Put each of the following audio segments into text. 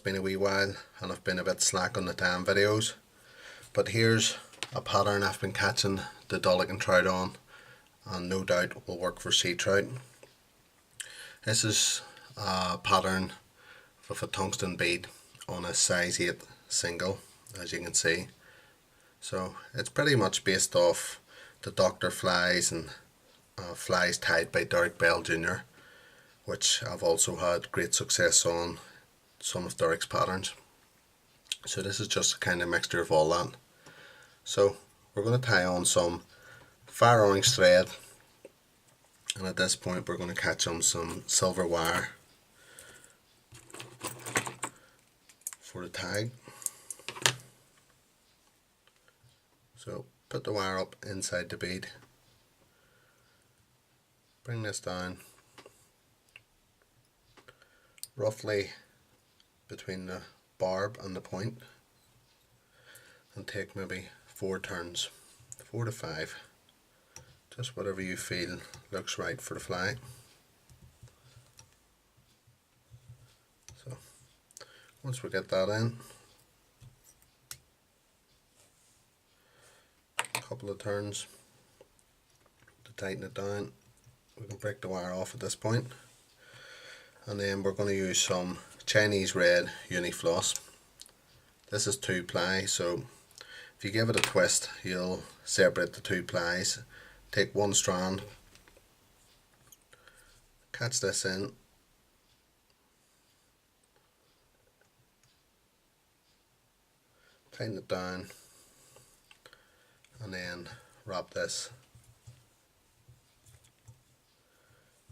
been a wee while and I've been a bit slack on the time videos, but here's a pattern I've been catching the dollaghan trout on, and no doubt will work for sea trout. This is a pattern with a tungsten bead on a size 8 single, as you can see. So it's pretty much based off the Doctor flies and flies tied by Derek Bell Jr., which I've also had great success on some of Derek's patterns. So this is just a kind of mixture of all that. So we're going to tie on some fire orange thread, and at this point we're going to catch on some silver wire for the tag. So put the wire up inside the bead, bring this down roughly between the barb and the point, and take maybe 4 turns, 4 to 5, just whatever you feel looks right for the fly. So once we get that in, a couple of turns to tighten it down. We can break the wire off at this point, and then we're going to use some Chinese red uni floss. This is 2 ply, so if you give it a twist you'll separate the 2 plies. Take 1 strand, catch this in, tighten it down, and then wrap this.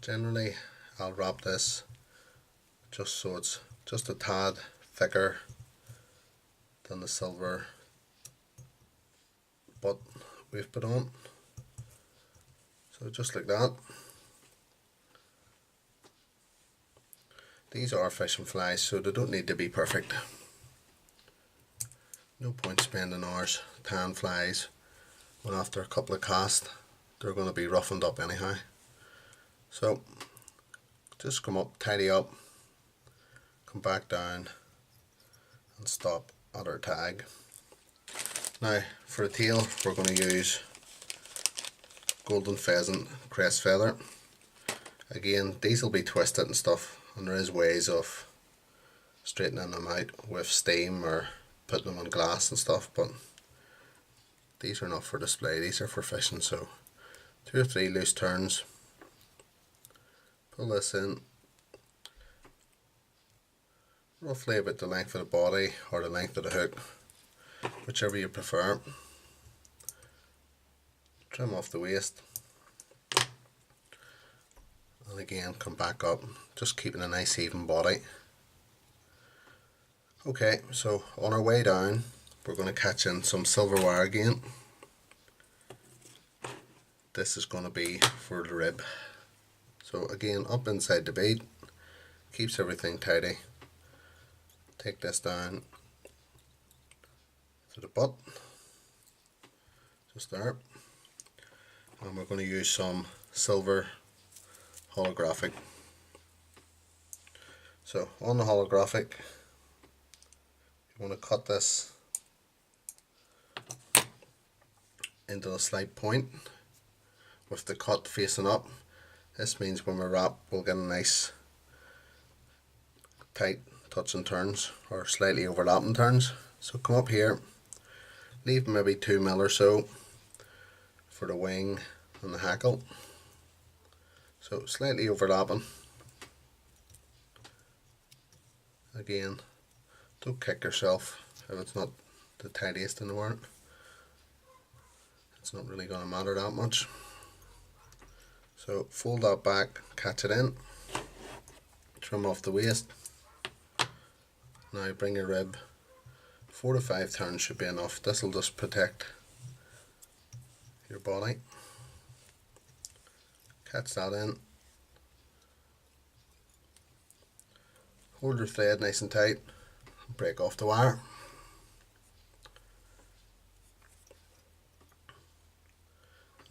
Generally I'll wrap this just so it's just a tad thicker than the silver butt we've put on. So just like that. These are fishing flies, so they don't need to be perfect. No point spending hours tying flies when after a couple of casts they're going to be roughened up anyhow. So just come up, tidy up, come back down and stop at our tag. Now for the tail we're going to use golden pheasant crest feather. Again, these will be twisted and stuff, and there is ways of straightening them out with steam or putting them on glass and stuff, but these are not for display, these are for fishing. So 2 or 3 loose turns, pull this in roughly about the length of the body or the length of the hook, whichever you prefer. Trim off the waist, and again come back up, just keeping a nice even body. Okay, so on our way down we're going to catch in some silver wire again. This is going to be for the rib. So again, up inside the bead, keeps everything tidy. Take this down to the butt, just there, and we're going to use some silver holographic. So on the holographic you want to cut this into a slight point with the cut facing up. This means when we wrap we'll get a nice tight touch and turns, or slightly overlapping turns. So come up here, leave maybe 2 mil or so for the wing and the hackle. So slightly overlapping. Again, don't kick yourself if it's not the tidiest in the world. It's not really going to matter that much. So fold that back, catch it in, trim off the waist. Now bring your rib, 4 to 5 turns should be enough. This will just protect your body. Catch that in, hold your thread nice and tight, break off the wire.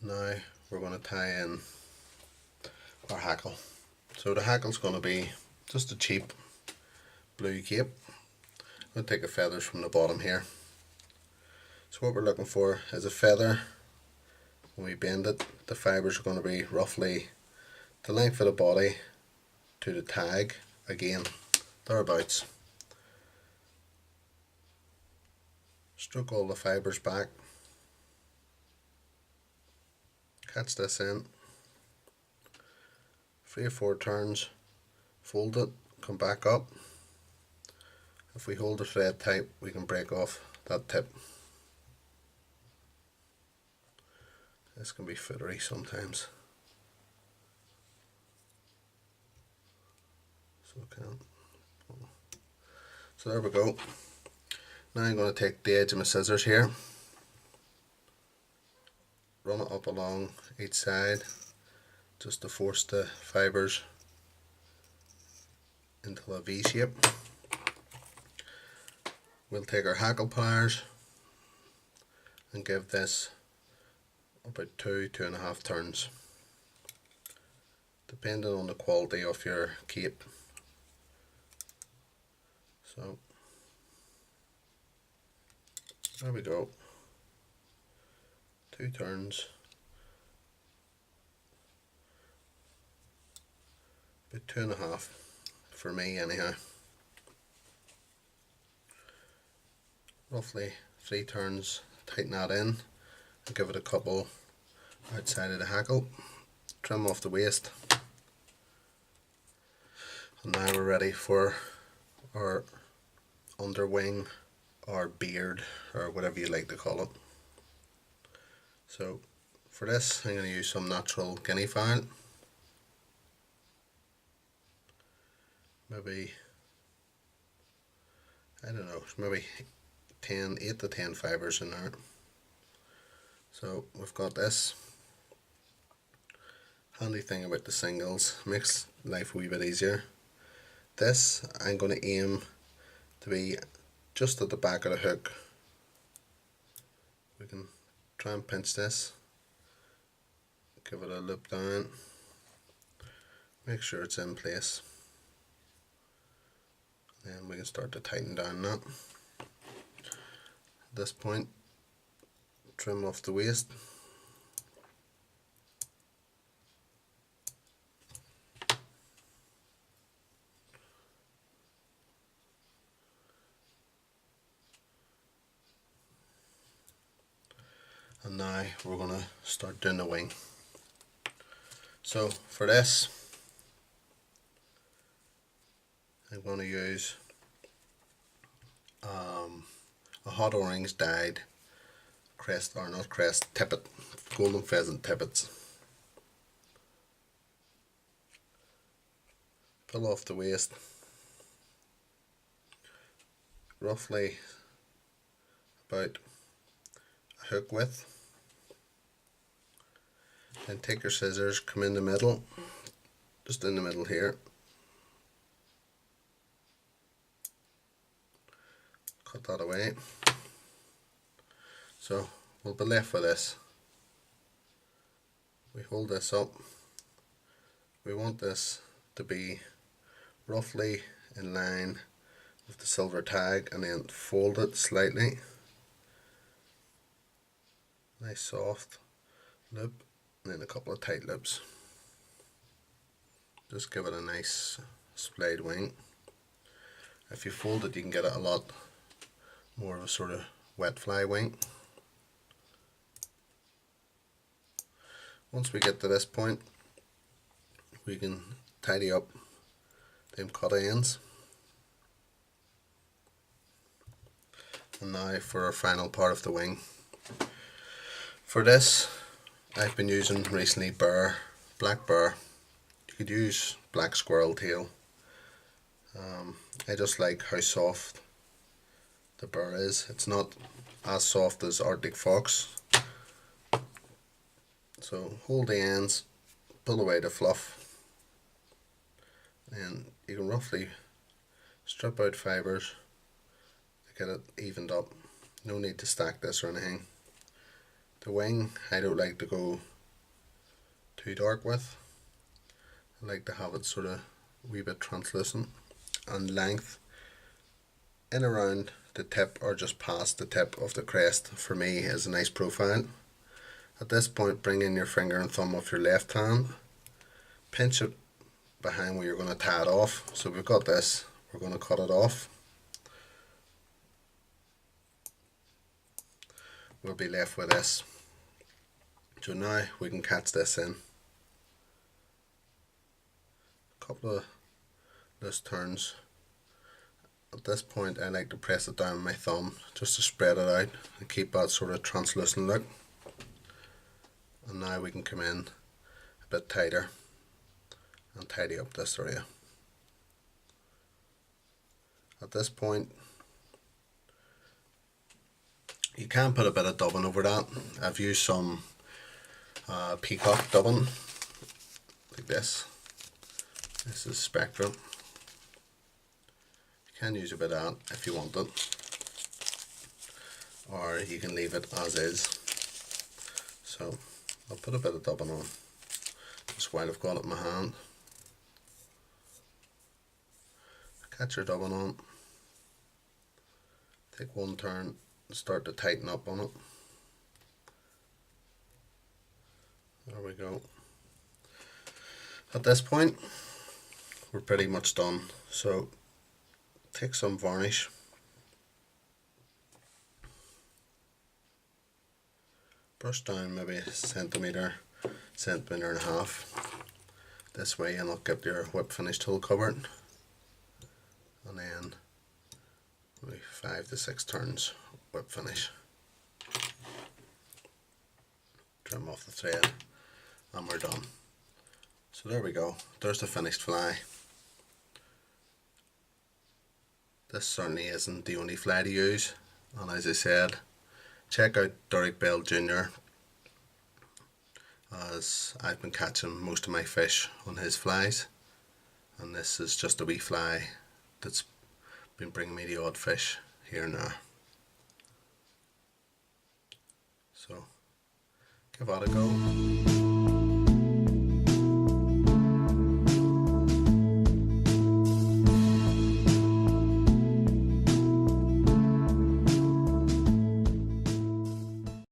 Now we're going to tie in our hackle. So the hackle's going to be just a cheap blue cape. I'll take the feathers from the bottom here. So what we're looking for is a feather. When we bend it, the fibres are going to be roughly the length of the body to the tag, again thereabouts. Stroke all the fibres back, catch this in, 3 or 4 turns, fold it, come back up. If we hold the thread tight, we can break off that tip. This can be footery sometimes. So there we go. Now I'm going to take the edge of my scissors here, run it up along each side just to force the fibres into a V shape. We'll take our hackle pliers and give this about 2–2.5 turns, depending on the quality of your cape. So there we go, 2 turns, about 2.5 for me anyhow. Roughly 3 turns, tighten that in and give it a couple outside of the hackle, trim off the waist, and now we're ready for our underwing or beard or whatever you like to call it. So for this I'm going to use some natural guinea fowl, maybe, I don't know, maybe 8 to 10 fibres in there. So we've got this. Handy thing about the singles, makes life a wee bit easier. This I'm going to aim to be just at the back of the hook. We can try and pinch this, give it a loop down, make sure it's in place, then we can start to tighten down that. At this point, trim off the waist, and now we're going to start doing the wing. So for this I'm going to use a hot orange dyed crest, or not crest, tippet, golden pheasant tippets. Pull off the waist, roughly about a hook width. Then take your scissors, come in the middle, just in the middle here, cut that away. So we'll be left with this. We hold this up, we want this to be roughly in line with the silver tag, and then fold it slightly, nice soft loop, and then a couple of tight loops. Just give it a nice splayed wing. If you fold it, you can get it a lot more of a sort of wet fly wing. Once we get to this point, we can tidy up them cut ends. And now for our final part of the wing. For this, I've been using recently black bear. You could use black squirrel tail. I just like how soft the bear is. It's not as soft as Arctic fox. So hold the ends, pull away the fluff, and you can roughly strip out fibres to get it evened up. No need to stack this or anything. The wing I don't like to go too dark with. I like to have it sort of a wee bit translucent. And length, in around the tip or just past the tip of the crest for me is a nice profile. At this point, bring in your finger and thumb of your left hand, pinch it behind where you're going to tie it off. So we've got this, we're going to cut it off. We'll be left with this. So now we can catch this in. A couple of loose turns. At this point I like to press it down with my thumb just to spread it out and keep that sort of translucent look. And now we can come in a bit tighter and tidy up this area. At this point you can put a bit of dubbing over that. I've used some peacock dubbing like this. This is Spectrum. You can use a bit of that if you want it, or you can leave it as is. So I'll put a bit of dubbing on just while I've got it in my hand. Catch your dubbing on, take one turn and start to tighten up on it. There we go. At this point we're pretty much done, so take some varnish, brush down maybe a centimetre and a half. This way you'll not get your whip finish tool covered, and then maybe 5 to 6 turns whip finish. Trim off the thread and we're done. So there we go, there's the finished fly. This certainly isn't the only fly to use, and as I said, check out Derek Bell Jr. as I've been catching most of my fish on his flies, and this is just a wee fly that's been bringing me the odd fish here and there. So give that a go.